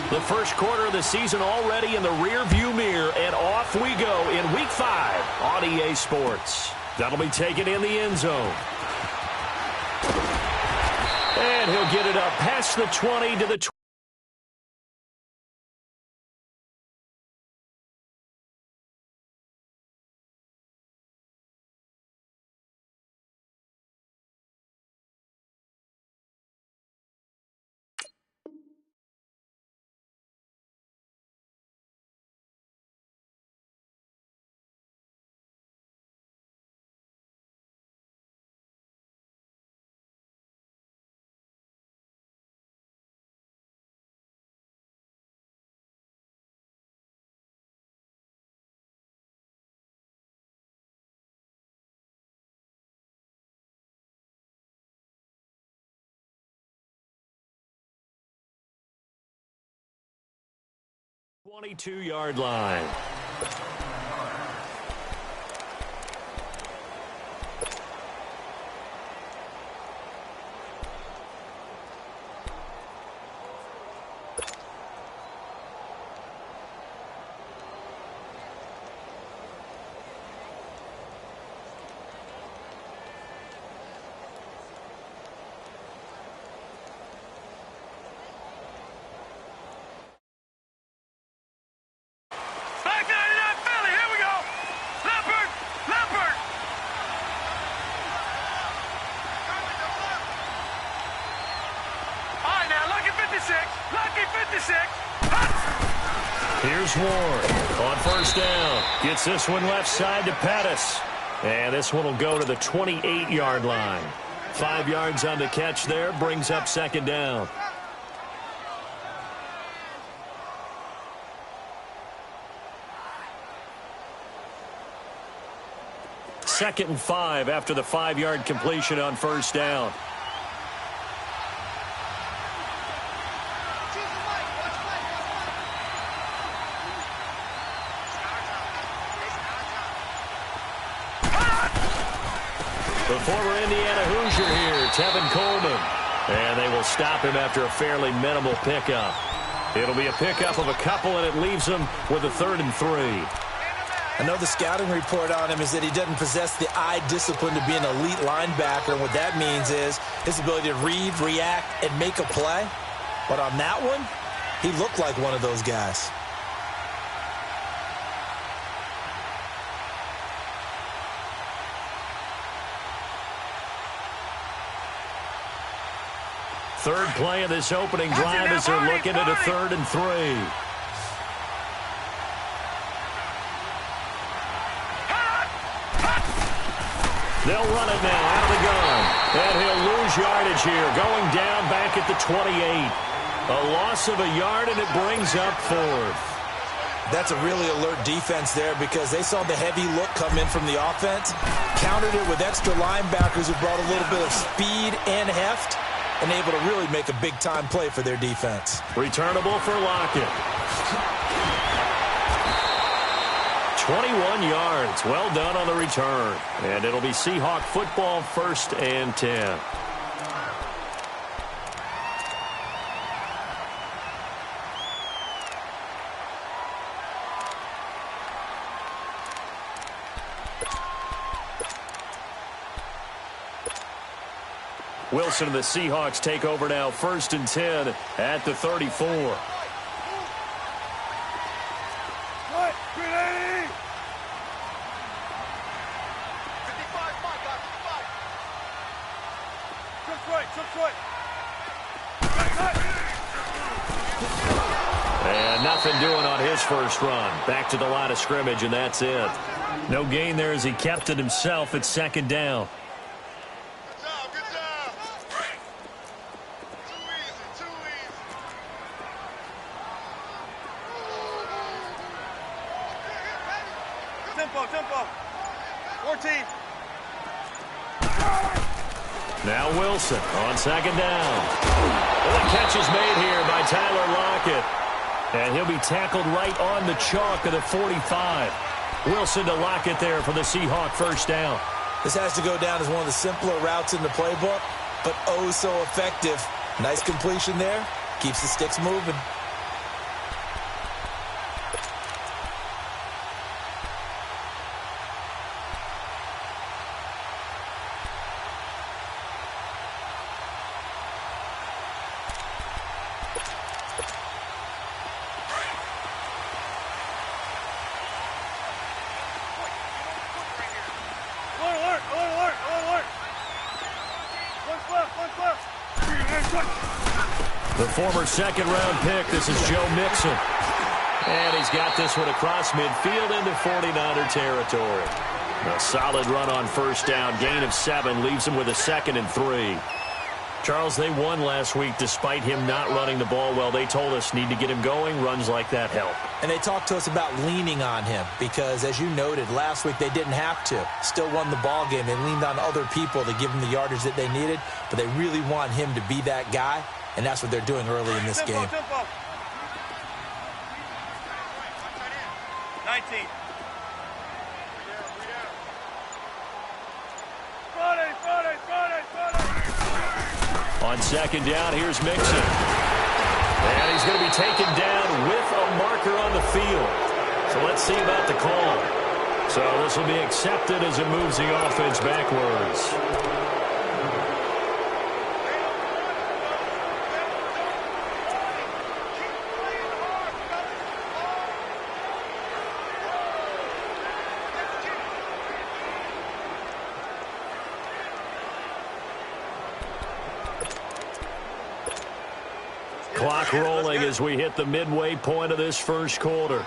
The first quarter of the season already in the rear-view mirror, and off we go in Week 5 on EA Sports. That'll be taken in the end zone. And he'll get it up past the 20 to the 20. Yard line. Here's Ward on first down. Gets this one left side to Pettis. And this one will go to the 28-yard line. 5 yards on the catch there. Brings up second down. Second and 5 after the 5-yard completion on first down. The former Indiana Hoosier here, Tevin Coleman. And they will stop him after a fairly minimal pickup. It'll be a pickup of a couple, and it leaves him with a 3rd and 3. I know the scouting report on him is that he doesn't possess the eye discipline to be an elite linebacker. And what that means is his ability to read, react, and make a play. But on that one, he looked like one of those guys. Third play of this opening drive as they're looking at a 3rd and 3. They'll run it now out of the gun. And he'll lose yardage here, going down back at the 28. A loss of a yard, and it brings up 4th. That's a really alert defense there because they saw the heavy look come in from the offense, countered it with extra linebackers who brought a little bit of speed and heft, and able to really make a big-time play for their defense. Returnable for Lockett. 21 yards. Well done on the return. And it'll be Seahawk football, 1st and 10. Wilson and the Seahawks take over now, 1st and 10 at the 34. And nothing doing on his first run. Back to the line of scrimmage, and that's it. No gain there as he kept it himself at 2nd down. Tempo. 14. Now Wilson on 2nd down. And the catch is made here by Tyler Lockett. And he'll be tackled right on the chalk of the 45. Wilson to Lockett there for the Seahawk first down. This has to go down as one of the simpler routes in the playbook, but oh so effective. Nice completion there. Keeps the sticks moving. The former second-round pick, this is Joe Mixon. And he's got this one across midfield into 49er territory. A solid run on first down, gain of 7, leaves him with a 2nd and 3. Charles, they won last week despite him not running the ball well. They told us need to get him going. Runs like that help. And they talked to us about leaning on him because, as you noted, last week they didn't have to. Still won the ball game. They leaned on other people to give them the yardage that they needed, but they really want him to be that guy, and that's what they're doing early in this game. 19. On second down, here's Mixon. And he's going to be taken down with a marker on the field. So let's see about the call. So this will be accepted as it moves the offense backwards. Clock rolling as we hit the midway point of this first quarter.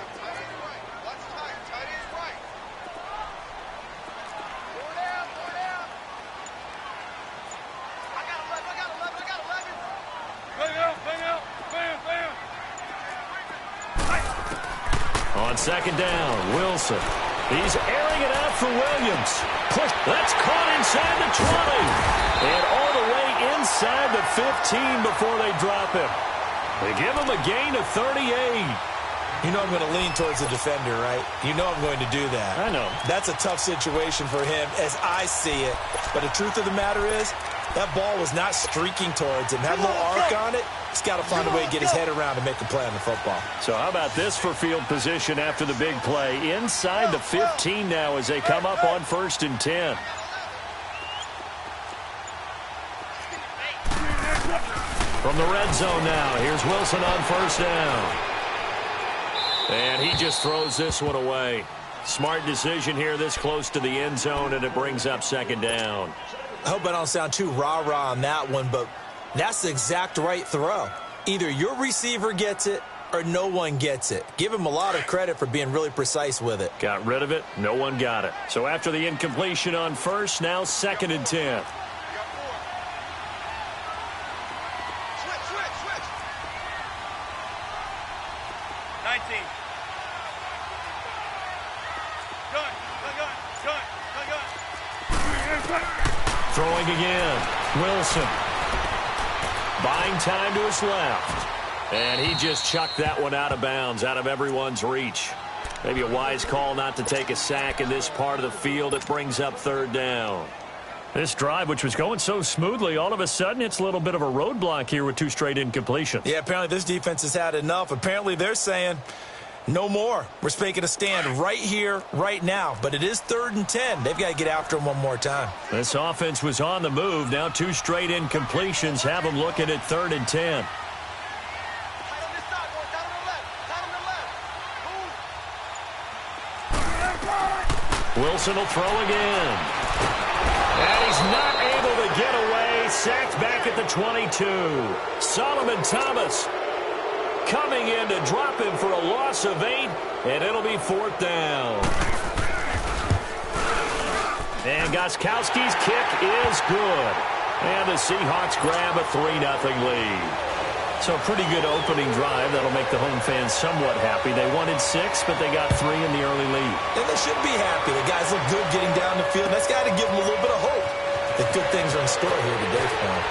On second down, Wilson. He's airing it out for Williams. Push. That's caught inside the 20. And all the way inside the 15 before they drop him. They give him a gain of 38. You know I'm going to lean towards the defender, right? You know I'm going to do that. I know. That's a tough situation for him as I see it. But the truth of the matter is, that ball was not streaking towards him. Had a little arc on it. He's got to find a way to get his head around and make a play on the football. So how about this for field position after the big play? Inside the 15 now as they come up on 1st and 10. From the red zone now, here's Wilson on 1st down. And he just throws this one away. Smart decision here this close to the end zone, and it brings up 2nd down. I hope I don't sound too rah-rah on that one, but that's the exact right throw. Either your receiver gets it or no one gets it. Give him a lot of credit for being really precise with it. Got rid of it. No one got it. So after the incompletion on 1st, now 2nd and 10. Throwing again. Wilson. Buying time to his left. And he just chucked that one out of bounds, out of everyone's reach. Maybe a wise call not to take a sack in this part of the field. It brings up 3rd down. This drive, which was going so smoothly, all of a sudden it's a little bit of a roadblock here with 2 straight incompletions. Yeah, apparently this defense has had enough. Apparently they're saying no more. We're making a stand right here, right now. But it is 3rd and 10. They've got to get after him one more time. This offense was on the move. Now 2 straight incompletions have them looking at 3rd and 10. Wilson will throw again. And he's not able to get away. Sacked back at the 22. Solomon Thomas coming in to drop him for a loss of 8, and it'll be 4th down. And Gostkowski's kick is good. And the Seahawks grab a 3-0 lead. So a pretty good opening drive. That'll make the home fans somewhat happy. They wanted 6, but they got 3 in the early lead. And they should be happy. The guys look good getting down the field. That's got to give them a little bit of hope that good things are in store here today for them.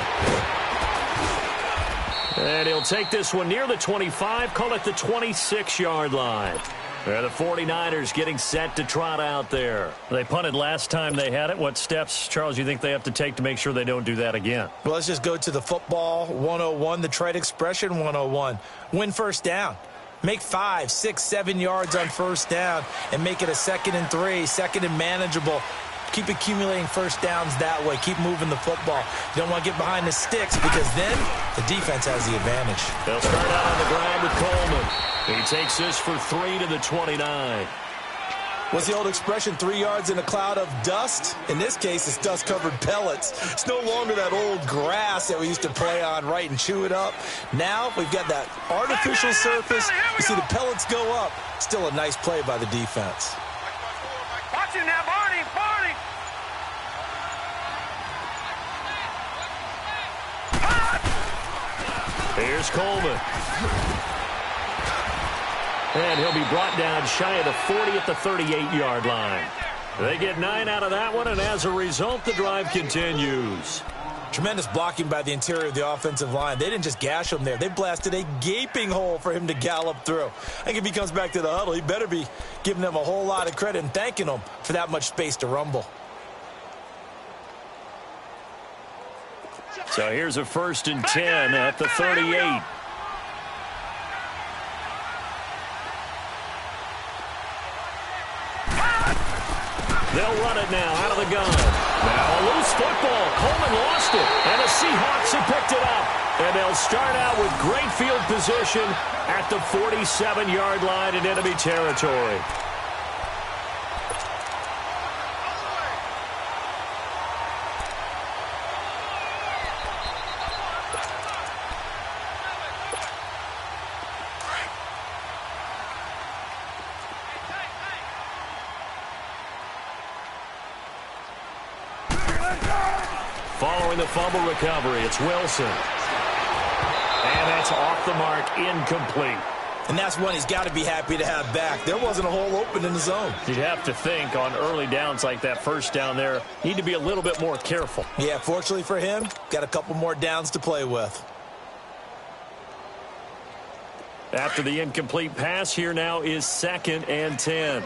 And he'll take this one near the 25, call it the 26-yard line. The 49ers getting set to trot out there. They punted last time they had it. What steps, Charles, you think they have to take to make sure they don't do that again? Well, let's just go to the football 101, the trade expression 101. Win first down. Make 5, 6, 7 yards on first down and make it a 2nd and 3, 2nd and manageable. Keep accumulating first downs that way. Keep moving the football. You don't want to get behind the sticks because then the defense has the advantage. They'll start out on the ground with Coleman. He takes this for 3 to the 29. What's the old expression, 3 yards in a cloud of dust? In this case, it's dust-covered pellets. It's no longer that old grass that we used to play on, right, and chew it up. Now we've got that artificial surface. You see the pellets go up. Still a nice play by the defense. Watch him now, Barney, Barney. Here's Coleman. And he'll be brought down shy of the 40 at the 38-yard line. They get 9 out of that one, and as a result, the drive continues. Tremendous blocking by the interior of the offensive line. They didn't just gash him there. They blasted a gaping hole for him to gallop through. I think if he comes back to the huddle, he better be giving them a whole lot of credit and thanking them for that much space to rumble. So here's a 1st and 10 at the 38. They'll run it now out of the gun. Now a loose football. Coleman lost it. And the Seahawks have picked it up. And they'll start out with great field position at the 47-yard line in enemy territory. Following the fumble recovery, it's Wilson. And that's off the mark, incomplete. And that's one he's got to be happy to have back. There wasn't a hole open in the zone. You'd have to think on early downs like that, first down there, need to be a little bit more careful. Yeah, fortunately for him, got a couple more downs to play with. After the incomplete pass, here now is 2nd and 10.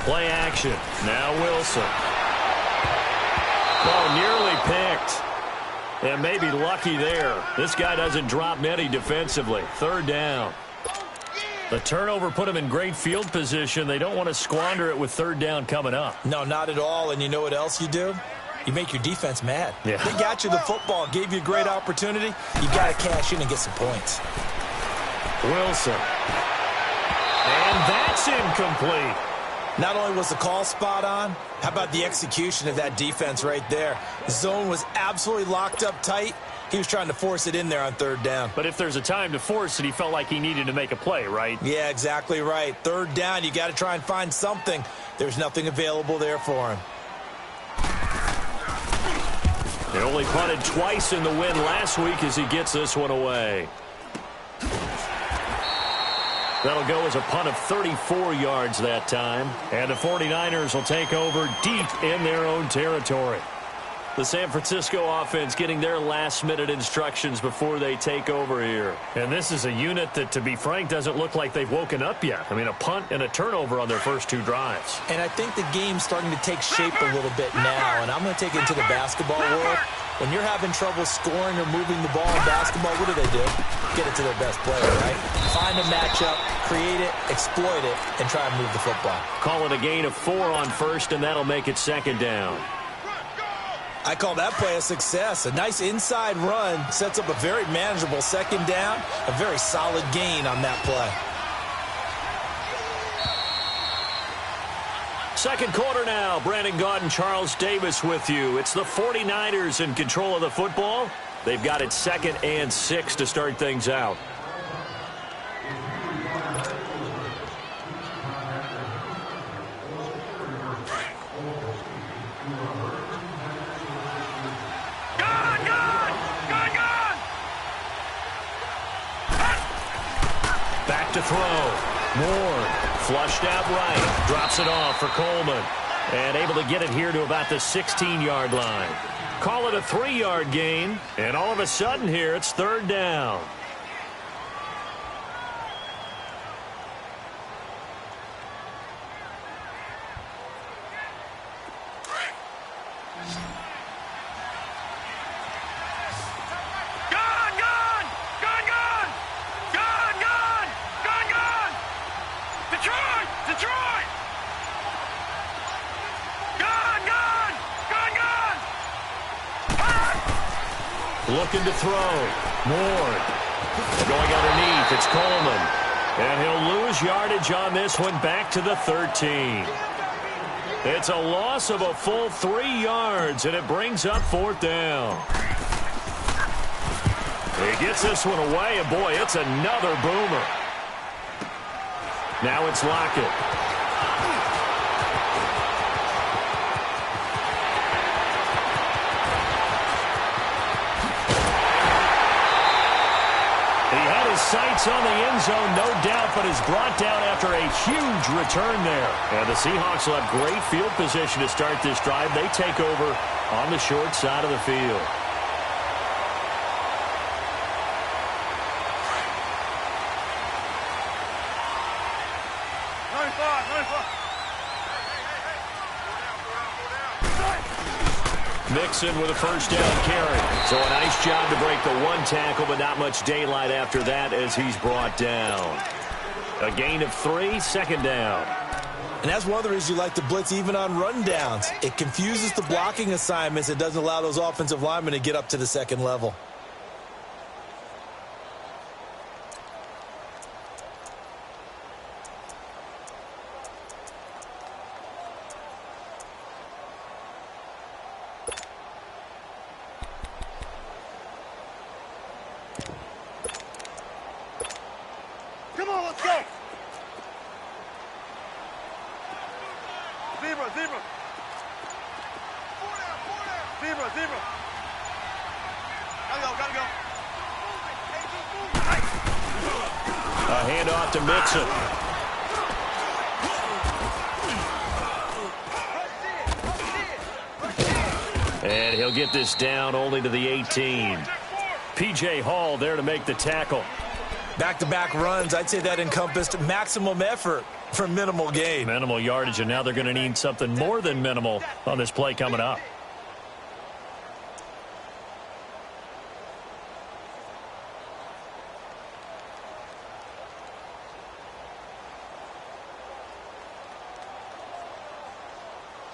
Play action. Now Wilson. Oh, nearly picked. And maybe lucky there. This guy doesn't drop many defensively. 3rd down. The turnover put him in great field position. They don't want to squander it with 3rd down coming up. No, not at all. And you know what else you do? You make your defense mad. Yeah. They got you the football, gave you a great opportunity. You got to cash in and get some points. Wilson. And that's incomplete. Not only was the call spot on, how about the execution of that defense right there? The zone was absolutely locked up tight. He was trying to force it in there on 3rd down. But if there's a time to force it, he felt like he needed to make a play, right? Yeah, exactly right. 3rd down, you got to try and find something. There's nothing available there for him. They only punted twice in the win last week as he gets this one away. That'll go as a punt of 34 yards that time. And the 49ers will take over deep in their own territory. The San Francisco offense getting their last-minute instructions before they take over here. And this is a unit that, to be frank, doesn't look like they've woken up yet. I mean, a punt and a turnover on their first 2 drives. And I think the game's starting to take shape a little bit now. And I'm going to take it into the basketball world. When you're having trouble scoring or moving the ball in basketball, what do? Get it to their best player, right? Find a matchup, create it, exploit it, and try and move the football. Call it a gain of 4 on first, and that'll make it 2nd down. I call that play a success. A nice inside run sets up a very manageable 2nd down, a very solid gain on that play. Second quarter now. Brandon Gaudin, Charles Davis with you. It's the 49ers in control of the football. They've got it 2nd and 6 to start things out. Back to throw. Moore. Flushed out right. Drops it off for Coleman. And able to get it here to about the 16-yard line. Call it a 3-yard gain. And all of a sudden here, it's 3rd down. Looking to throw. Ward. Going underneath, it's Coleman. And he'll lose yardage on this one, back to the 13. It's a loss of a full 3 yards, and it brings up 4th down. He gets this one away, and boy, it's another boomer. Now it's Lockett. Sights on the end zone, no doubt, but is brought down after a huge return there. And the Seahawks will have great field position to start this drive. They take over on the short side of the field. Mixon with a first down carry. So a nice job to break the 1 tackle, but not much daylight after that as he's brought down. A gain of 3, 2nd down. And that's one of the reasons you like to blitz even on run downs. It confuses the blocking assignments. It doesn't allow those offensive linemen to get up to the 2nd level. A handoff to Mixon. And he'll get this down only to the 18. P.J. Hall there to make the tackle. Back-to-back runs, I'd say that encompassed maximum effort for minimal gain. Minimal yardage, and now they're going to need something more than minimal on this play coming up.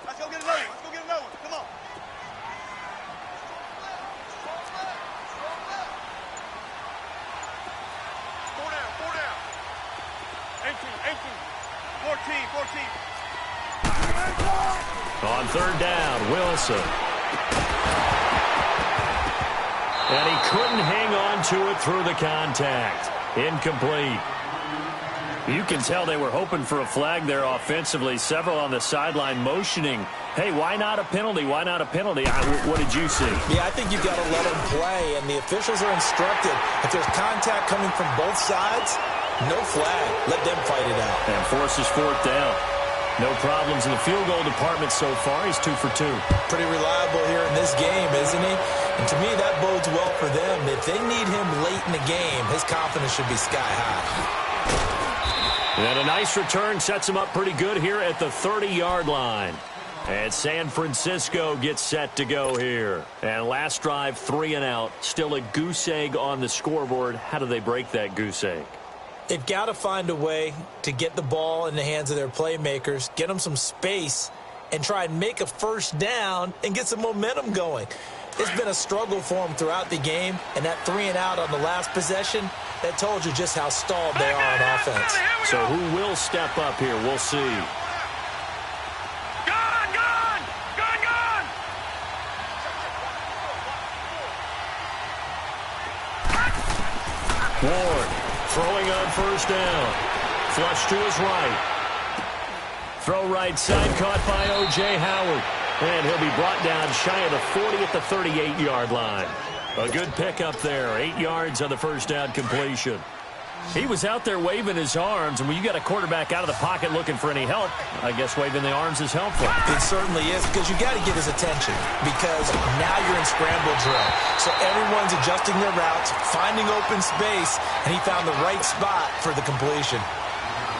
Let's go get another one. Let's go get another one. Come on. Four down. 18. 14. On 3rd down, Wilson. And he couldn't hang on to it through the contact. Incomplete. You can tell they were hoping for a flag there offensively. Several on the sideline motioning, hey, why not a penalty? Why not a penalty? What did you see? Yeah, I think you've got to let them play, and the officials are instructed. If there's contact coming from both sides, no flag. Let them fight it out. And forces 4th down. No problems in the field goal department so far. He's 2 for 2. Pretty reliable here in this game, isn't he? And to me, that bodes well for them. If they need him late in the game, his confidence should be sky high. And a nice return sets him up pretty good here at the 30-yard line. And San Francisco gets set to go here. And last drive, 3 and out. Still a goose egg on the scoreboard. How do they break that goose egg? They've got to find a way to get the ball in the hands of their playmakers, get them some space, and try and make a first down and get some momentum going. It's been a struggle for them throughout the game, and that 3 and out on the last possession, that told you just how stalled they are on offense. So who will step up here? We'll see. Ward throwing on first down. Flush to his right. Throw right side caught by O.J. Howard. And he'll be brought down shy of the 40 at the 38-yard line. A good pickup there. 8 yards on the first down completion. He was out there waving his arms, and when you got a quarterback out of the pocket looking for any help, I guess waving the arms is helpful. It certainly is, because you got to get his attention, because now you're in scramble drill. So everyone's adjusting their routes, finding open space, and he found the right spot for the completion.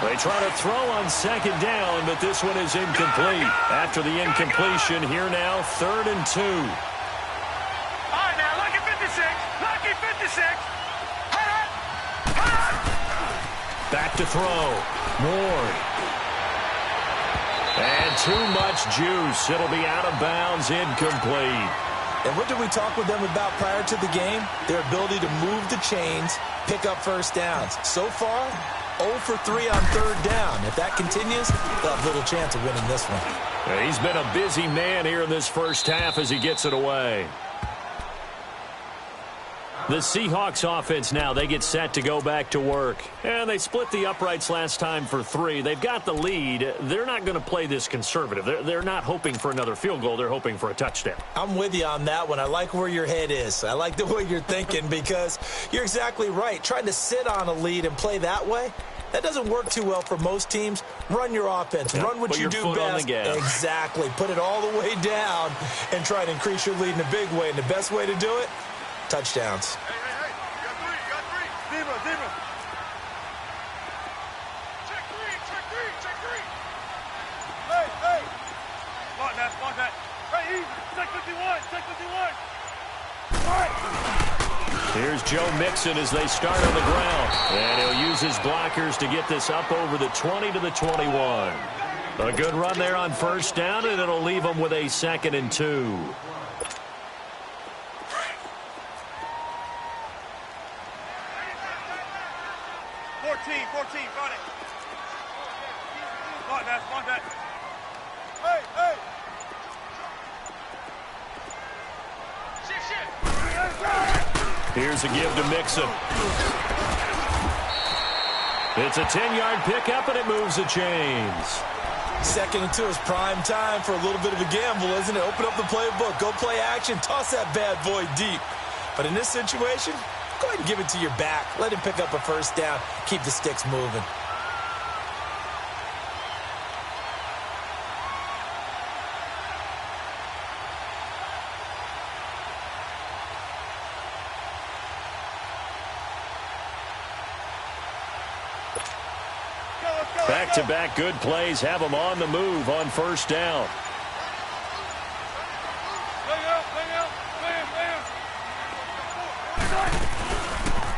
They try to throw on second down, but this one is incomplete. After the incompletion, here now, 3rd and 2. All right, now, lucky 56. Lucky 56. Back to throw. Ward. And too much juice. It'll be out of bounds, incomplete. And what did we talk with them about prior to the game? Their ability to move the chains, pick up first downs. So far, 0 for 3 on third down. If that continues, they'll have little chance of winning this one. He's been a busy man here in this first half as he gets it away. The Seahawks offense now, they get set to go back to work. And they split the uprights last time for 3. They've got the lead. They're not going to play this conservative. They're not hoping for another field goal. They're hoping for a touchdown. I'm with you on that one. I like where your head is. I like the way you're thinking because you're exactly right. Trying to sit on a lead and play that way, that doesn't work too well for most teams. Run your offense. Run what you do best. Exactly. Put it all the way down and try to increase your lead in a big way. And the best way to do it, touchdowns. Hey, you got three. Zebra. Check three. Hey. Smart that. Hey, easy. Check 51. All right. Here's Joe Mixon as they start on the ground. And he'll use his blockers to get this up over the 20 to the 21. A good run there on first down, and it'll leave them with a 2nd and 2. 14, got it. Smart that. Hey. Shit. Here's a give to Mixon. It's a 10-yard pickup, and it moves the chains. 2nd and 2 is prime time for a little bit of a gamble, isn't it? Open up the playbook, go play action, toss that bad boy deep. But in this situation, go ahead and give it to your back. Let him pick up a first down. Keep the sticks moving. Back-to-back good plays have them on the move on first down.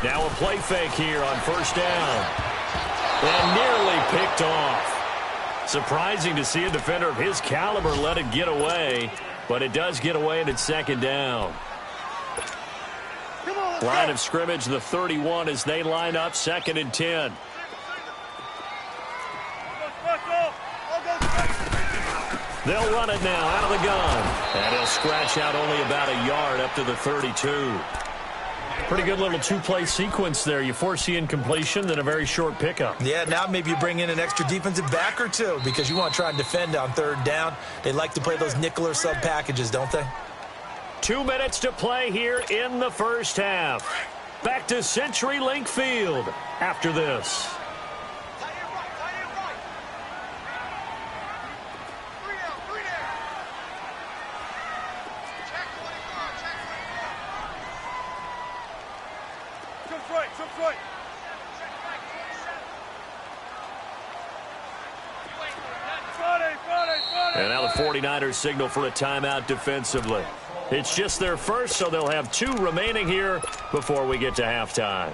Now a play fake here on first down. And nearly picked off. Surprising to see a defender of his caliber let it get away, but it does get away and it's 2nd down. Line of scrimmage, the 31 as they line up 2nd and 10. They'll run it now out of the gun. And he'll scratch out only about a yard up to the 32. Pretty good little 2-play sequence there. You force the incompletion, then a very short pickup. Yeah, now maybe you bring in an extra defensive back or two because you want to try and defend on third down. They like to play those nickel or sub packages, don't they? 2 minutes to play here in the first half. Back to CenturyLink Field after this. And now the 49ers signal for a timeout defensively. It's just their first, so they'll have 2 remaining here before we get to halftime.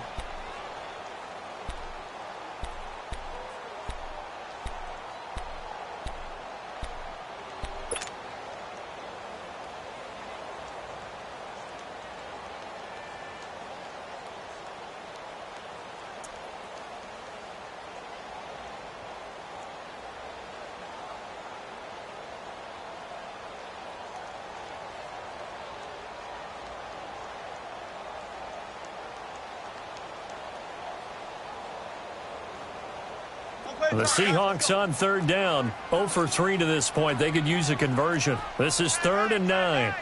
The Seahawks on third down, 0 for 3 to this point. They could use a conversion. This is 3rd and 9.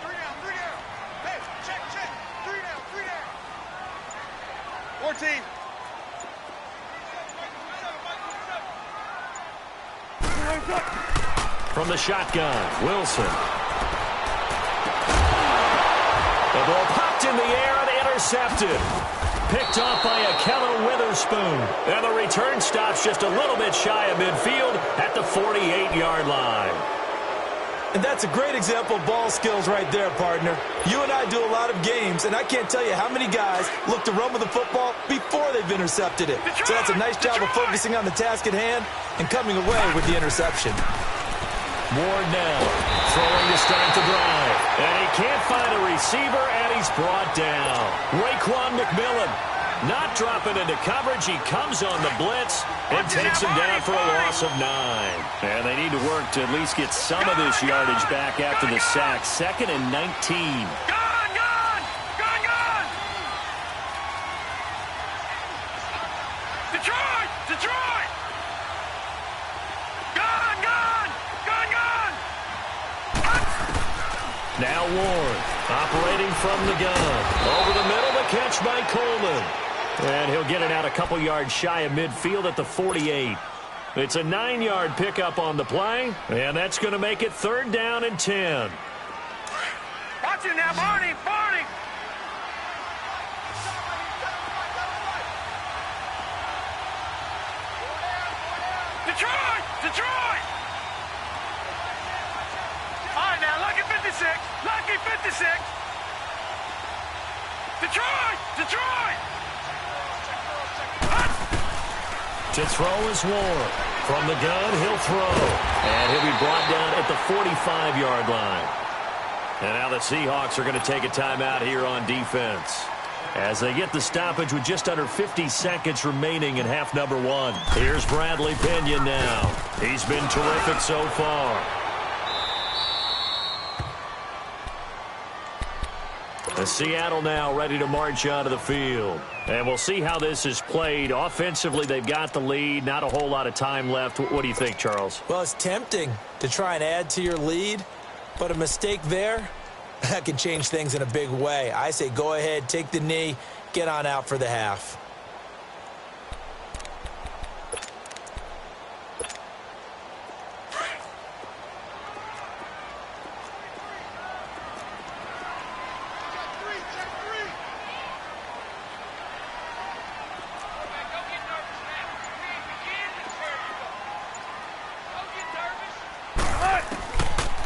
3 down. Hey, check. 3 down. 14. From the shotgun, Wilson. The ball popped in the air and intercepted. Picked off by Akello Witherspoon. And the return stops just a little bit shy of midfield at the 48-yard line. And that's a great example of ball skills right there, partner. You and I do a lot of games, and I can't tell you how many guys look to run with the football before they've intercepted it. So that's a nice job of focusing on the task at hand and coming away with the interception. Ward now Throwing to start the drive. And he can't find a receiver, and he's brought down. Raekwon McMillan not dropping into coverage. He comes on the blitz and takes him down for a loss of 9. And they need to work to at least get some of this yardage back after the sack. 2nd and 19. Gone! Detroit! Gone! Now Ward operating from the gun. Over the middle, the catch by Coleman. And he'll get it out a couple yards shy of midfield at the 48. It's a 9-yard pickup on the play, and that's going to make it 3rd down and 10. Watch it now, Barney! Detroit! All right, now, lucky 56! Detroit! To throw is Ward. From the gun, he'll throw. And he'll be brought down at the 45-yard line. And now the Seahawks are going to take a timeout here on defense, as they get the stoppage with just under 50 seconds remaining in half number 1. Here's Bradley Pinion now. He's been terrific so far. The Seattle now ready to march onto the field. And we'll see how this is played. Offensively, they've got the lead. Not a whole lot of time left. What do you think, Charles? Well, it's tempting to try and add to your lead, but a mistake there, that can change things in a big way. I say go ahead, take the knee, get on out for the half.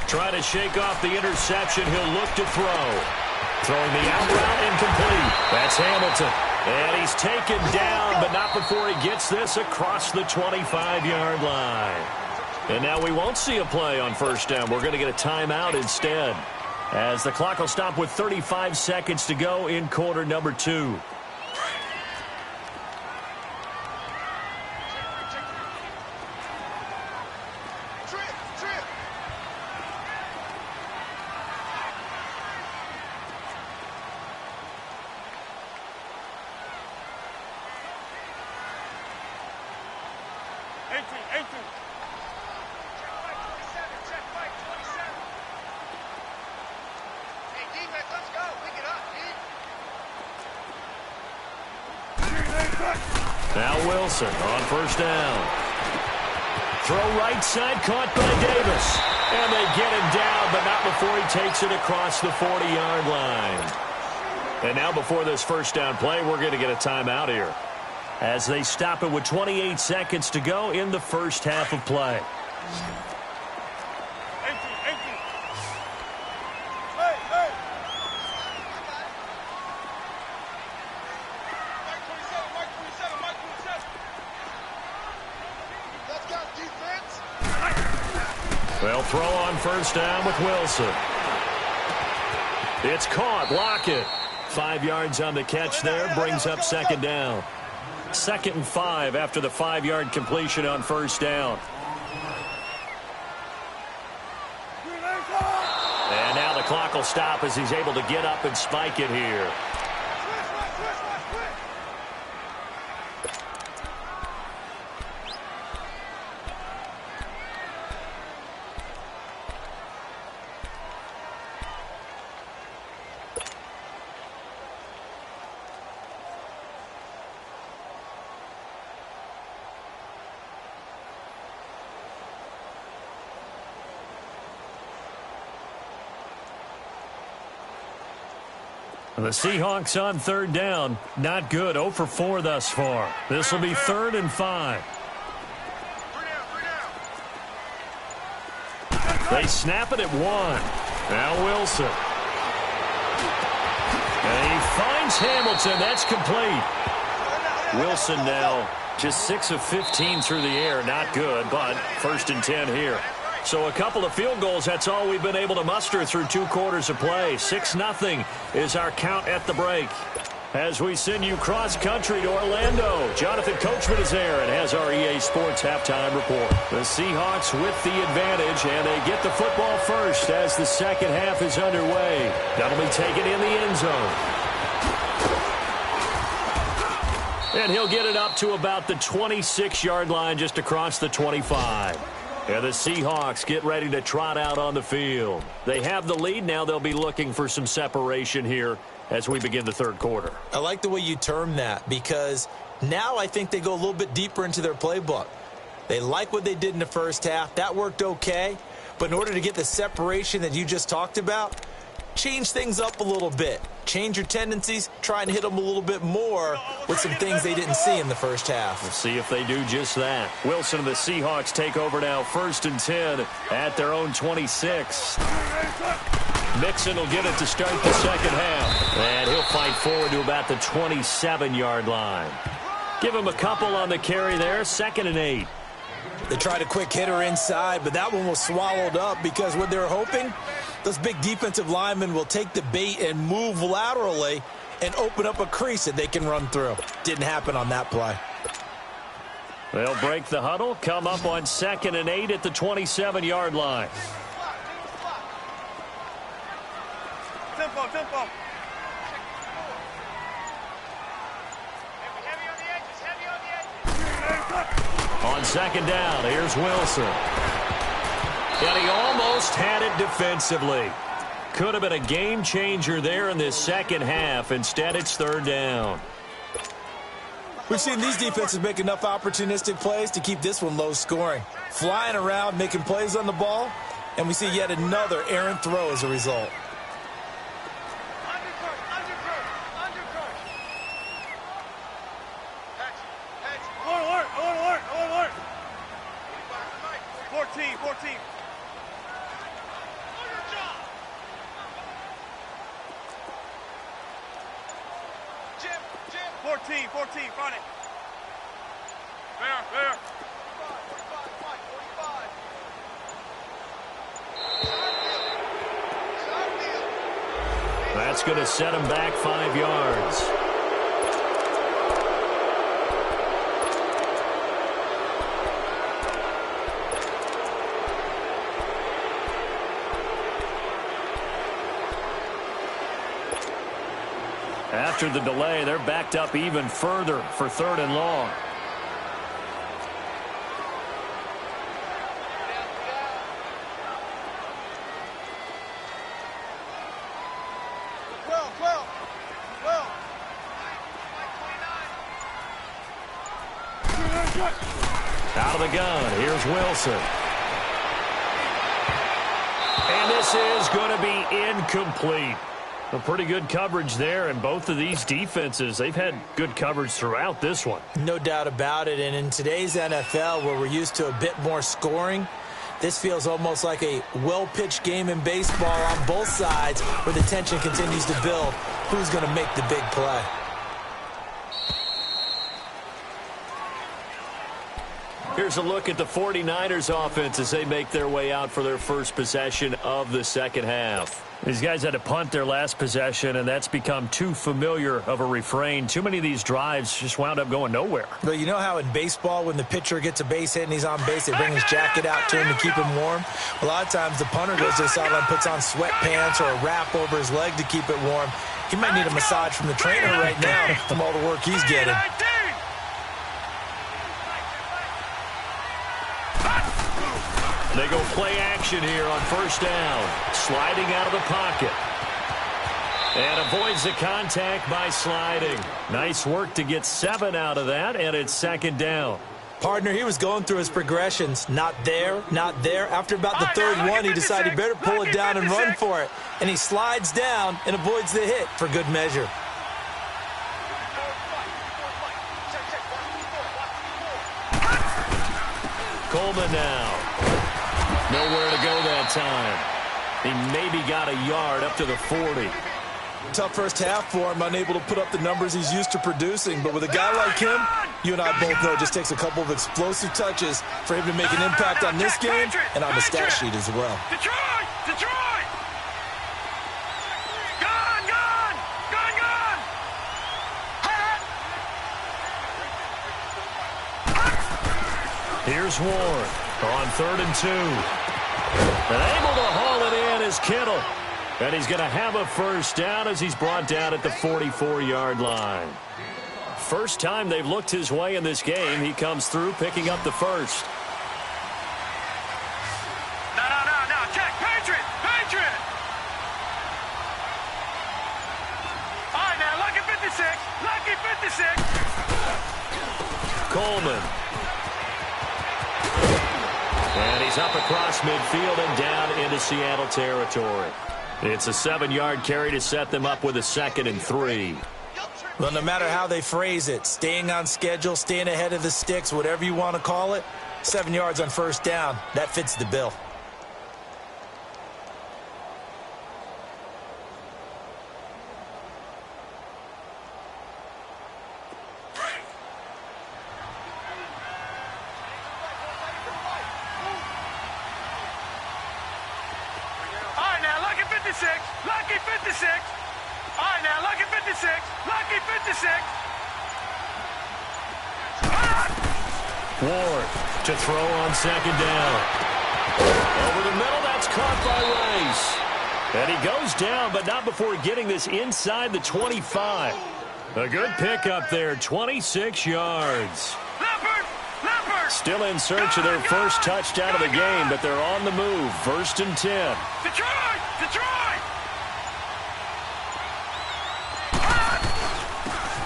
Trying to shake off the interception. He'll look to throw. Throwing the out route incomplete. That's Hamilton. And he's taken down, but not before he gets this across the 25-yard line. And now we won't see a play on 1st down. We're going to get a timeout instead, as the clock will stop with 35 seconds to go in quarter number 2. Now Wilson on 1st down. Throw right side, caught by Davis. And they get him down, but not before he takes it across the 40-yard line. And now before this 1st down play, we're going to get a timeout here, as they stop it with 28 seconds to go in the 1st half of play. They'll throw on 1st down with Wilson. It's caught. Lockett. 5 yards on the catch there. Brings up 2nd down. 2nd and 5 after the 5-yard completion on 1st down. And now the clock will stop as he's able to get up and spike it here. The Seahawks on 3rd down. Not good. 0 for 4 thus far. This will be 3rd and 5. They snap it at 1. Now Wilson. And he finds Hamilton. That's complete. Wilson now just 6 of 15 through the air. Not good, but 1st and 10 here. So a couple of field goals, that's all we've been able to muster through 2 quarters of play. 6-0 is our count at the break. As we send you cross-country to Orlando, Jonathan Coachman is there and has our EA Sports halftime report. The Seahawks with the advantage, and they get the football first as the second half is underway. That'll be taken in the end zone. And he'll get it up to about the 26-yard line just across the 25. And the Seahawks get ready to trot out on the field. They have the lead. Now they'll be looking for some separation here as we begin the third quarter. I like the way you term that, because now I think they go a little bit deeper into their playbook. They like what they did in the first half. That worked okay. But in order to get the separation that you just talked about, change things up a little bit. Change your tendencies. Try and hit them a little bit more with some things they didn't see in the first half. We'll see if they do just that. Wilson and the Seahawks take over now, 1st and 10 at their own 26. Mixon will get it to start the second half. And he'll fight forward to about the 27-yard line. Give him a couple on the carry there, 2nd and 8. They tried a quick hitter inside, but that one was swallowed up because what they're hoping, those big defensive linemen will take the bait and move laterally and open up a crease that they can run through. Didn't happen on that play. They'll break the huddle, come up on 2nd and 8 at the 27-yard line. Tempo. On 2nd down, here's Wilson. And he almost had it defensively. Could have been a game changer there in this second half. Instead, it's 3rd down. We've seen these defenses make enough opportunistic plays to keep this one low scoring. Flying around, making plays on the ball, and we see yet another errant throw as a result. Alert. 14. Jim. 14, front it. There. That's going to set him back 5 yards. After the delay, they're backed up even further for 3rd and long. Out of the gun, here's Wilson. And this is going to be incomplete. A pretty good coverage there, and both of these defenses, they've had good coverage throughout this one. No doubt about it, and in today's NFL, where we're used to a bit more scoring, this feels almost like a well-pitched game in baseball on both sides, where the tension continues to build. Who's going to make the big play? Here's a look at the 49ers offense as they make their way out for their first possession of the second half. These guys had to punt their last possession, and that's become too familiar of a refrain. Too many of these drives just wound up going nowhere. But you know how in baseball, when the pitcher gets a base hit and he's on base, they bring his jacket out to him to keep him warm? A lot of times the punter goes to the sideline, puts on sweatpants or a wrap over his leg to keep it warm. He might need a massage from the trainer right now from all the work he's getting. They go play action here on 1st down. Sliding out of the pocket. And avoids the contact by sliding. Nice work to get 7 out of that, and it's 2nd down. Partner, he was going through his progressions. Not there, not there. After about the 3rd one, he decided he better pull it down and run for it. And he slides down and avoids the hit for good measure. Coleman now. Nowhere to go that time. He maybe got a yard up to the 40. Tough first half for him, unable to put up the numbers he's used to producing. But with a guy like him, you and I both know it just takes a couple of explosive touches for him to make an impact on this game and on the stat sheet as well. Detroit! Detroit! Gone! Gone! Gone! Gone! Here's Ward on 3rd and 2. And able to haul it in is Kittle. And he's going to have a first down as he's brought down at the 44-yard line. First time they've looked his way in this game. He comes through picking up the first. No. Check. Patriot! Patriot! All right, now, lucky 56. Lucky 56. Coleman. And he's up across midfield and down into Seattle territory. It's a 7-yard carry to set them up with a 2nd and 3. Well, no matter how they phrase it, staying on schedule, staying ahead of the sticks, whatever you want to call it, 7 yards on first down, that fits the bill. Lucky 56. All right, now, lucky 56. Lucky 56. Ward to throw on 2nd down. Over the middle, that's caught by Rice. And he goes down, but not before getting this inside the 25. A good pickup there, 26 yards. Still in search of their first touchdown of the game, but they're on the move. 1st and 10. Detroit! Detroit!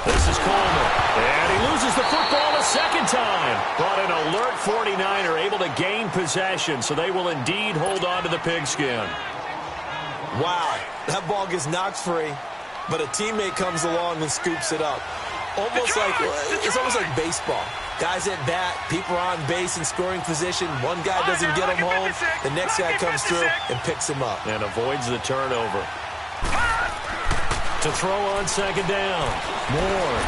This is Coleman. And he loses the football a second time. But an alert 49er able to gain possession, so they will indeed hold on to the pigskin. Wow, that ball gets knocked free, but a teammate comes along and scoops it up. It's almost like baseball. Guys at bat, people are on base in scoring position. One guy doesn't get him home. The next guy comes through and picks him up. And avoids the turnover. To throw on 2nd down. Moore.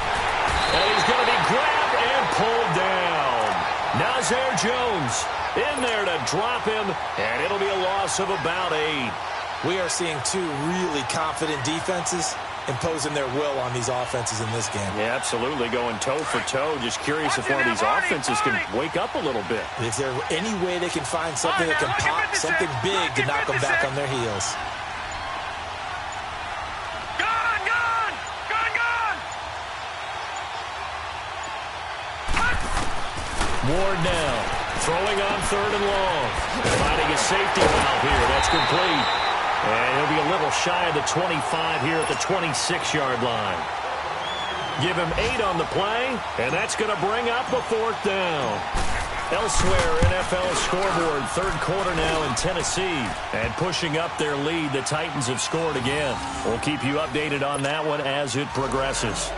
And he's going to be grabbed and pulled down. Nazir Jones in there to drop him. And it'll be a loss of about 8. We are seeing two really confident defenses imposing their will on these offenses in this game. Yeah, absolutely, going toe for toe. Just curious if one of these offenses can wake up a little bit. Is there any way they can find something that can pop, something big to knock them back on their heels? Gone! Gone! Gone! Gone! Ward now, throwing on 3rd and long. Finding a safety valve here. That's complete. And he'll be a little shy of the 25 here at the 26-yard line. Give him 8 on the play, and that's going to bring up a 4th down. Elsewhere, NFL scoreboard, 3rd quarter now in Tennessee. And pushing up their lead, the Titans have scored again. We'll keep you updated on that one as it progresses.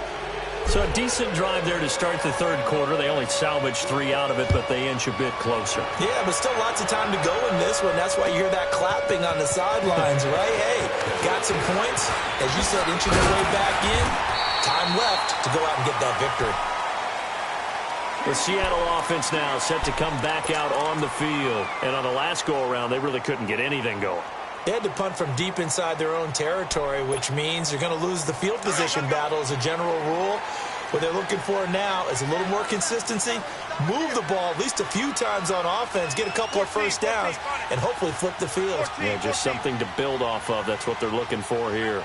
So a decent drive there to start the 3rd quarter. They only salvaged 3 out of it, but they inch a bit closer. Yeah, but still lots of time to go in this one. That's why you hear that clapping on the sidelines, right? Hey, got some points. As you said, inching their way back in. Time left to go out and get that victory. The Seattle offense now set to come back out on the field. And on the last go-around, they really couldn't get anything going. They had to punt from deep inside their own territory, which means they're going to lose the field position battle as a general rule. What they're looking for now is a little more consistency, move the ball at least a few times on offense, get a couple of first downs, and hopefully flip the field. Yeah, just something to build off of. That's what they're looking for here.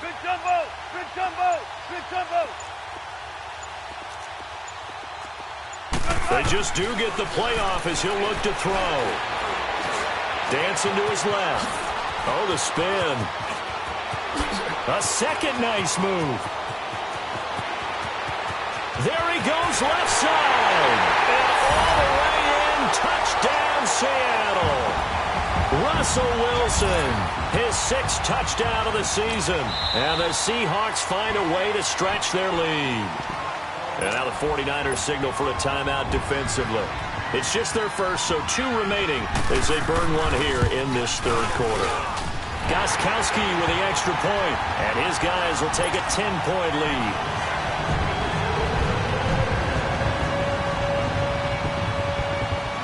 Good jumbo! Good jumbo! Good jumbo! They just do get the playoff as he'll look to throw. Dancing to his left. Oh, the spin. A second nice move. There he goes, left side. And all the way in, touchdown Seattle. Russell Wilson, his 6th touchdown of the season. And the Seahawks find a way to stretch their lead. And now the 49ers signal for a timeout defensively. It's just their first, so 2 remaining as they burn one here in this 3rd quarter. Gostkowski with the extra point, and his guys will take a 10-point lead.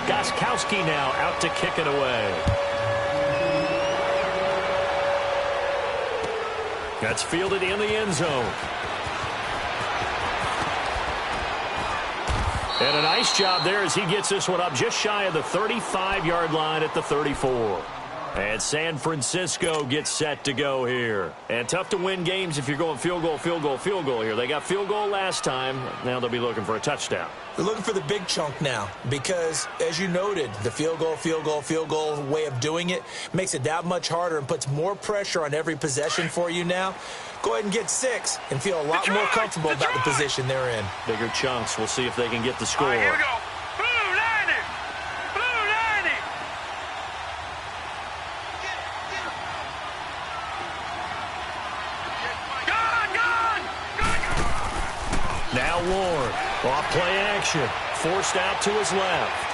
Gostkowski now out to kick it away. That's fielded in the end zone. And a nice job there as he gets this one up just shy of the 35-yard line at the 34. And San Francisco gets set to go here. And tough to win games if you're going field goal, field goal, field goal here. They got field goal last time. Now they'll be looking for a touchdown. They're looking for the big chunk now because, as you noted, the field goal way of doing it makes it that much harder and puts more pressure on every possession for you now. Go ahead and get 6 and feel a lot more comfortable about the position they're in. Bigger chunks. We'll see if they can get the score. All right, here we go. Blue lining. Blue lining. Gone. Now Ward. Off play action. Forced out to his left.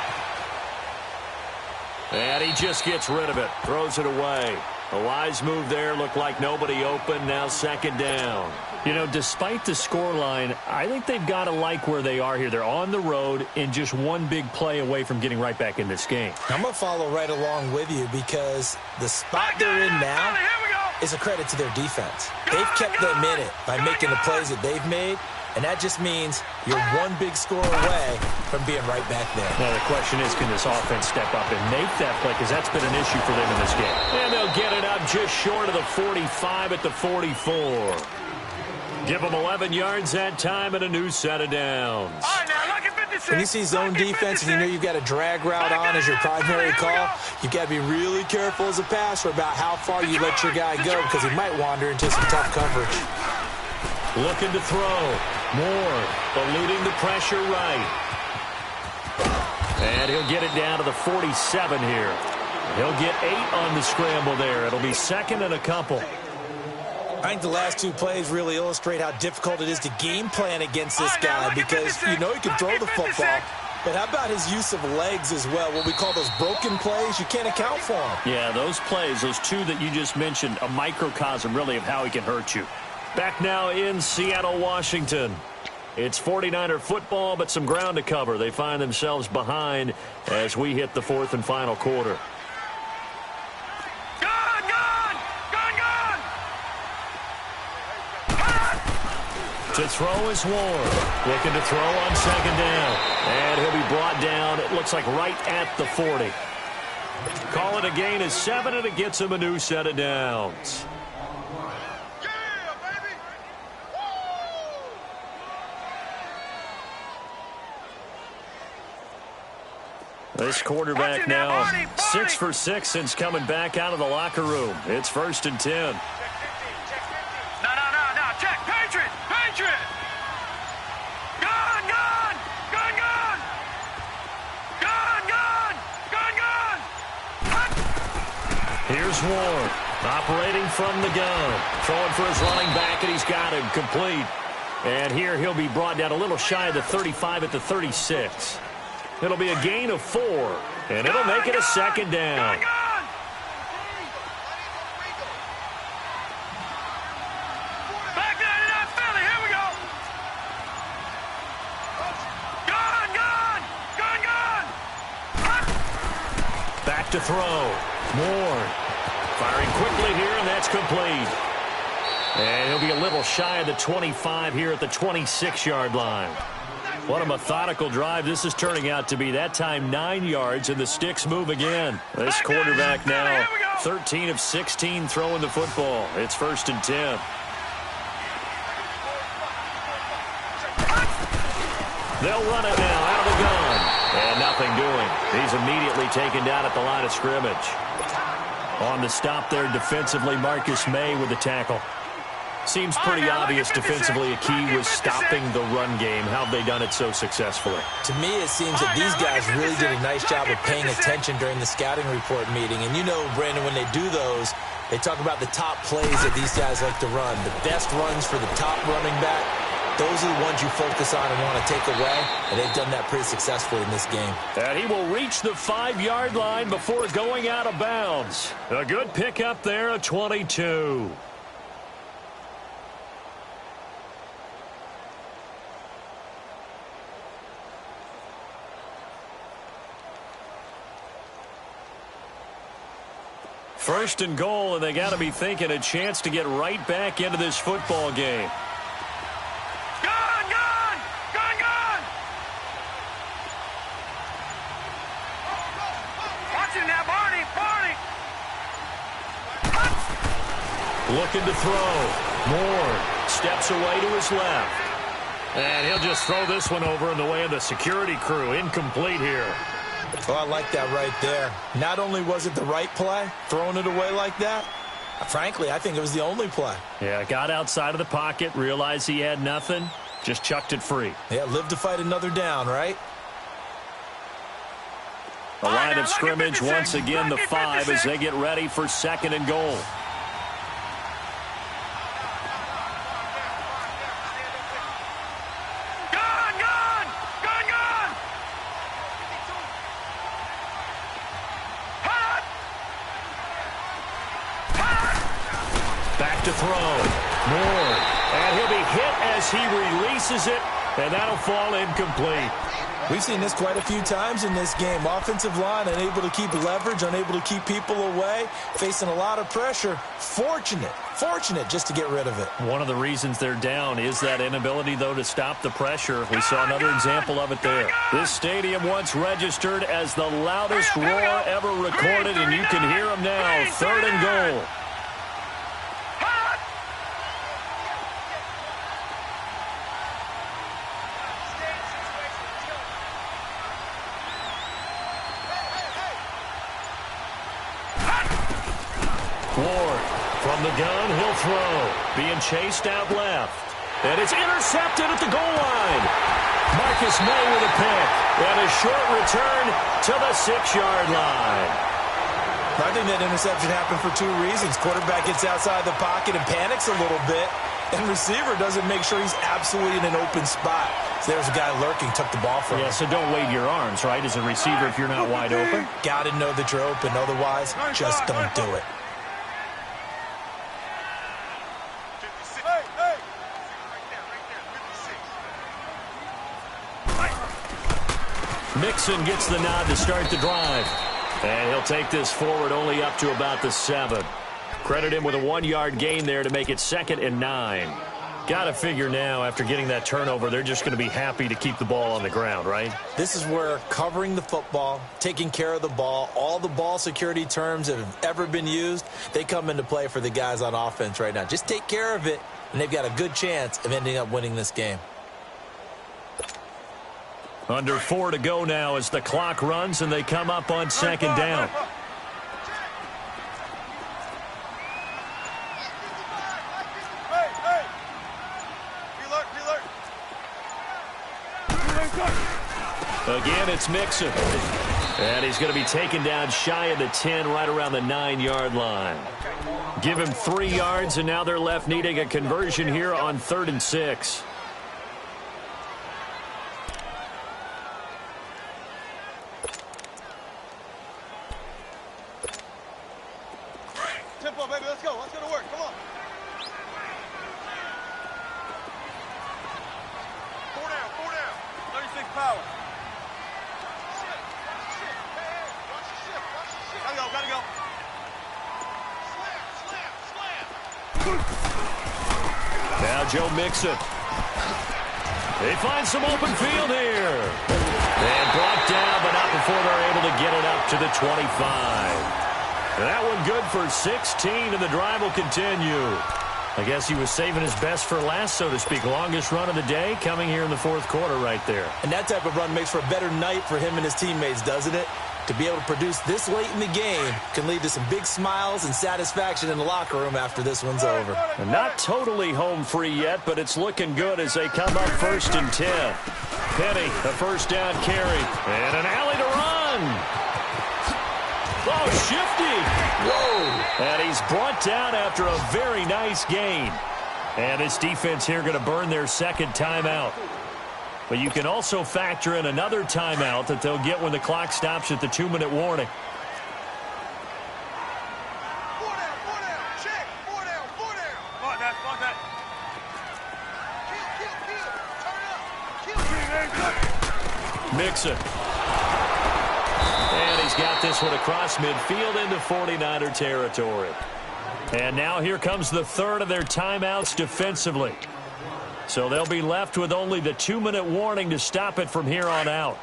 And he just gets rid of it. Throws it away. A wise move there. Looked like nobody open. Now 2nd down. You know, despite the scoreline, I think they've got to like where they are here. They're on the road and just one big play away from getting right back in this game. I'm going to follow right along with you because the spot they're in now is a credit to their defense. They've kept them in it by making the plays that they've made. And that just means you're one big score away from being right back there. Now the question is, can this offense step up and make that play? Because that's been an issue for them in this game. And they'll get it up just short of the 45 at the 44. Give them 11 yards that time and a new set of downs. All right, now, look at 56. When you see zone defense and you know you've got a drag route on as your primary call, you've got to be really careful as a passer about how far you let your guy go because he might wander into some tough coverage. Looking to throw. Moore eluding the pressure right. And he'll get it down to the 47 here. He'll get 8 on the scramble there. It'll be 2nd and a couple. I think the last 2 plays really illustrate how difficult it is to game plan against this guy because you know he can throw the football. But how about his use of legs as well? What we call those broken plays, you can't account for them. Yeah, those plays, those 2 that you just mentioned, a microcosm really of how he can hurt you. Back now in Seattle, Washington. It's 49er football, but some ground to cover. They find themselves behind as we hit the 4th and final quarter. To throw is Ward. Looking to throw on 2nd down. And he'll be brought down, it looks like right at the 40. Call it a gain of 7, and it gets him a new set of downs. This quarterback now 6 for 6 since coming back out of the locker room. It's 1st and 10. No. Check. Patriot. Gone. Here's Ward operating from the gun. Throwing for his running back, and he's got him complete. And here he'll be brought down a little shy of the 35 at the 36. It'll be a gain of 4, and it'll make it a 2nd down. Back to throw. Moore firing quickly here, and that's complete. And he'll be a little shy of the 25 here at the 26-yard line. What a methodical drive this is turning out to be. That time 9 yards, and the sticks move again. This quarterback now 13 of 16 throwing the football. It's 1st and 10. They'll run it now out of the gun. And nothing doing. He's immediately taken down at the line of scrimmage. On the stop there defensively, Marcus May with the tackle. Seems pretty obvious defensively a key was stopping the run game. How have they done it so successfully? To me, it seems that these guys really did a nice job of paying attention during the scouting report meeting. And you know, Brandon, when they do those, they talk about the top plays that these guys like to run. The best runs for the top running back, those are the ones you focus on and want to take away. And they've done that pretty successfully in this game. And he will reach the 5-yard line before going out of bounds. A good pickup there, a 22. First and goal, and they got to be thinking a chance to get right back into this football game. Gone! Watching that, Barney! Looking to throw. Moore steps away to his left. And he'll just throw this one over in the way of the security crew. Incomplete here. Oh, I like that right there. Not only was it the right play, throwing it away like that, frankly, I think it was the only play. Yeah, got outside of the pocket, realized he had nothing, just chucked it free. Yeah, live to fight another down, right? The line of scrimmage once again the 5 as they get ready for second and goal. To throw. Moore. And he'll be hit as he releases it, and that'll fall incomplete. We've seen this quite a few times in this game. Offensive line unable to keep leverage, unable to keep people away, facing a lot of pressure. Fortunate just to get rid of it. One of the reasons they're down is that inability, though, to stop the pressure. We saw another example of it there. This stadium once registered as the loudest roar ever recorded, and you can hear them now. Third and goal. Ward from the gun, he'll throw. Being chased out left. And it's intercepted at the goal line. Marcus May with a pick. And a short return to the 6-yard line. I think that interception happened for 2 reasons. Quarterback gets outside the pocket and panics a little bit. And receiver doesn't make sure he's absolutely in an open spot. So there's a guy lurking, took the ball from him. Yeah, so don't wave your arms, right, as a receiver if you're not wide open. Got to know that you're open. Otherwise, just don't do it. Mixon gets the nod to start the drive. And he'll take this forward only up to about the 7. Credit him with a 1-yard gain there to make it 2nd and 9. Got to figure now, after getting that turnover, they're just going to be happy to keep the ball on the ground, right? This is where covering the football, taking care of the ball, all the ball security terms that have ever been used, they come into play for the guys on offense right now. Just take care of it, and they've got a good chance of ending up winning this game. Under 4 to go now as the clock runs and they come up on 2nd down. Again, it's Mixon. And he's going to be taken down shy of the 10, right around the 9-yard line. Give him 3 yards, and now they're left needing a conversion here on 3rd and 6. Tempo, baby, let's go. Let's go to work. Come on. 4 down. 36 power. Gotta go. Now Joe Mixon. They find some open field here. And brought down, but not before they're able to get it up to the 25. That one good for 16, and the drive will continue. I guess he was saving his best for last, so to speak. Longest run of the day coming here in the 4th quarter right there. And that type of run makes for a better night for him and his teammates, doesn't it? to be able to produce this late in the game can lead to some big smiles and satisfaction in the locker room after this one's over. And not totally home free yet, but it's looking good as they come up 1st and 10. Penny, a first down carry, and an alley to run. Oh, shifty. Whoa. And he's brought down after a very nice gain. And this defense here going to burn their second timeout. But you can also factor in another timeout that they'll get when the clock stops at the 2-minute warning. Mixon. And he's got this one across midfield into 49er territory. And now here comes the third of their timeouts defensively. So they'll be left with only the 2-minute warning to stop it from here on out.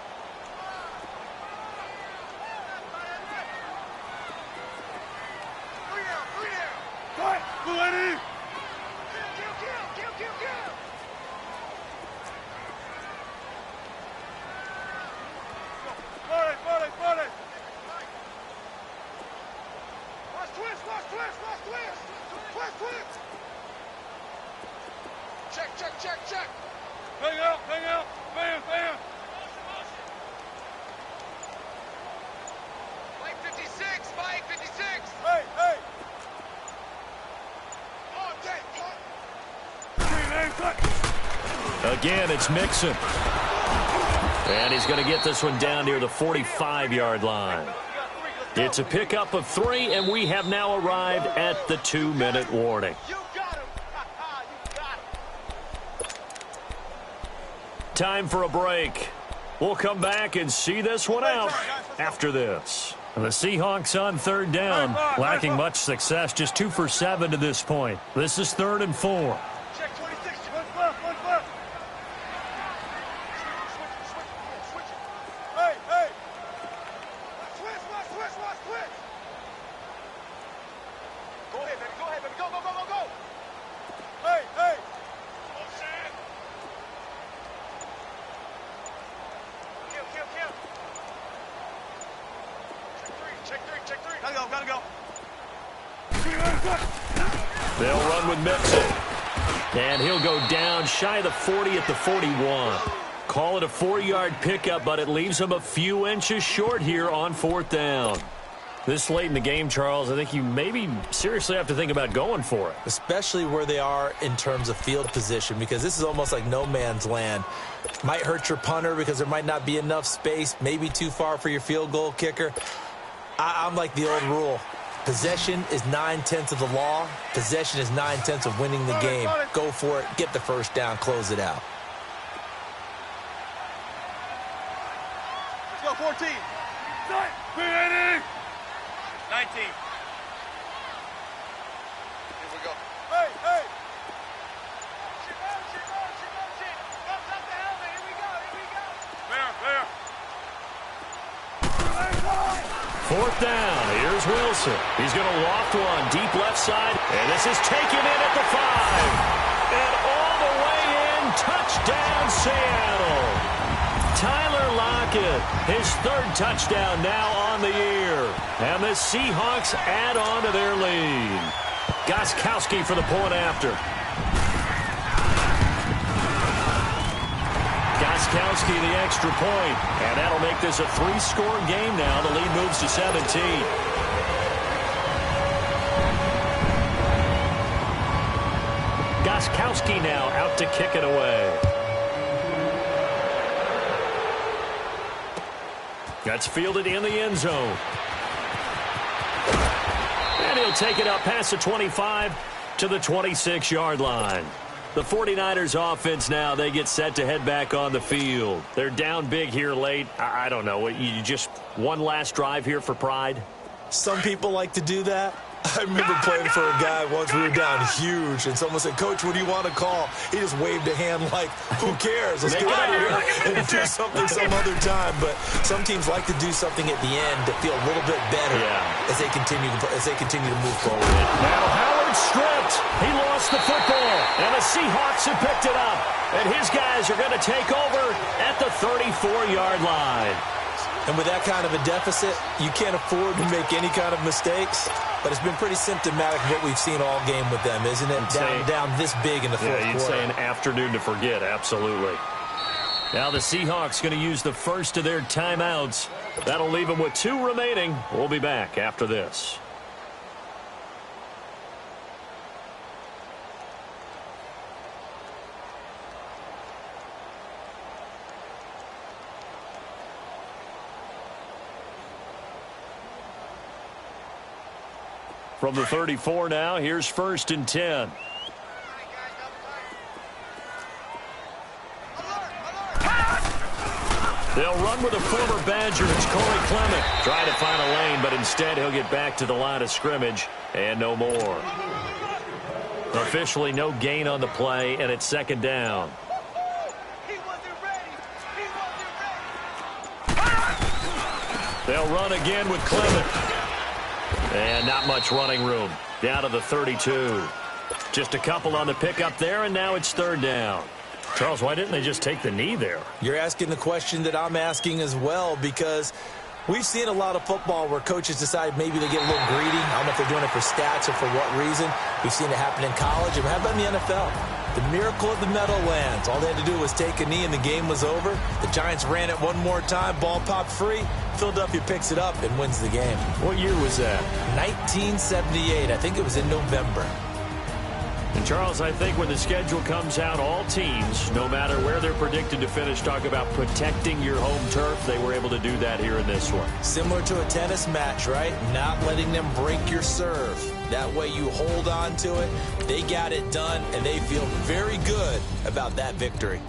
Check. Hang out. Bam. Mike 56. Hey. Again, it's Mixon. And he's going to get this one down near the 45-yard line. It's a pickup of 3, and we have now arrived at the 2-minute warning. Time for a break. We'll come back and see this one out after this. And the Seahawks on 3rd down, lacking much success, just 2 for 7 to this point. This is 3rd and 4. Check 26. What's left? Switch. Hey. Switch. Go ahead, baby. Go. Hey. Check 3. Gotta go. They'll run with Mixon. And he'll go down shy of the 40 at the 41. Call it a 4-yard pickup, but it leaves him a few inches short here on 4th down. This late in the game, Charles, I think you maybe seriously have to think about going for it. Especially where they are in terms of field position, because this is almost like no man's land. Might hurt your punter because there might not be enough space, maybe too far for your field goal kicker. I'm like the old rule. Possession is 9/10 of the law. Possession is 9/10 of winning the game. Go for it. Get the first down. Close it out. Let's go, 14. 19. Here we go. Hey. Shit. Comes up the helmet. Here we go. There. 4th down. Here's Wilson. He's going to loft one deep left side. And this is taken in at the 5. And all the way in. Touchdown, Seattle. Tyler Lockett, his 3rd touchdown now on the year. And the Seahawks add on to their lead. Gostkowski for the point after. Gostkowski the extra point. And that'll make this a 3-score game now. The lead moves to 17. Gostkowski now out to kick it away. That's fielded in the end zone. And he'll take it up past the 25 to the 26-yard line. The 49ers offense now, they get set to head back on the field. They're down big here late. I don't know. You just one last drive here for pride? Some people like to do that. I remember playing for a guy once. We were down huge, and someone said, "Coach, what do you want to call?" He just waved a hand like, "Who cares? Let's get out of here and do something some other time." But some teams like to do something at the end to feel a little bit better as they continue to move forward. Now Howard stripped. He lost the football, and the Seahawks have picked it up. And his guys are going to take over at the 34-yard line. And with that kind of a deficit, you can't afford to make any kind of mistakes. But it's been pretty symptomatic of what we've seen all game with them, isn't it? Down this big in the fourth quarter. Yeah, you'd say an afternoon to forget, absolutely. Now the Seahawks going to use the first of their timeouts. That'll leave them with 2 remaining. We'll be back after this. From the 34 now, here's 1st and 10. They'll run with a former Badger. It's Corey Clement trying to find a lane, but instead he'll get back to the line of scrimmage and no more. Officially no gain on the play, and it's 2nd down. They'll run again with Clement. And not much running room. Down to the 32. Just a couple on the pickup there, and now it's 3rd down. Charles, why didn't they just take the knee there? You're asking the question that I'm asking as well, because we've seen a lot of football where coaches decide maybe they get a little greedy. I don't know if they're doing it for stats or for what reason. We've seen it happen in college. And how about in the NFL? The miracle of the Meadowlands. All they had to do was take a knee and the game was over. The Giants ran it one more time. Ball popped free. Philadelphia picks it up and wins the game. What year was that? 1978. I think it was in November. And, Charles, I think when the schedule comes out, all teams, no matter where they're predicted to finish, talk about protecting your home turf. They were able to do that here in this one. Similar to a tennis match, right? Not letting them break your serve. That way you hold on to it. They got it done, and they feel very good about that victory.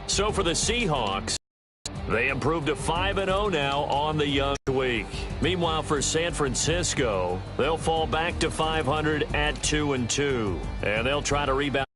So for the Seahawks, they improved to 5-0 now on the young week. Meanwhile, for San Francisco, they'll fall back to 500 at 2-2. And they'll try to rebound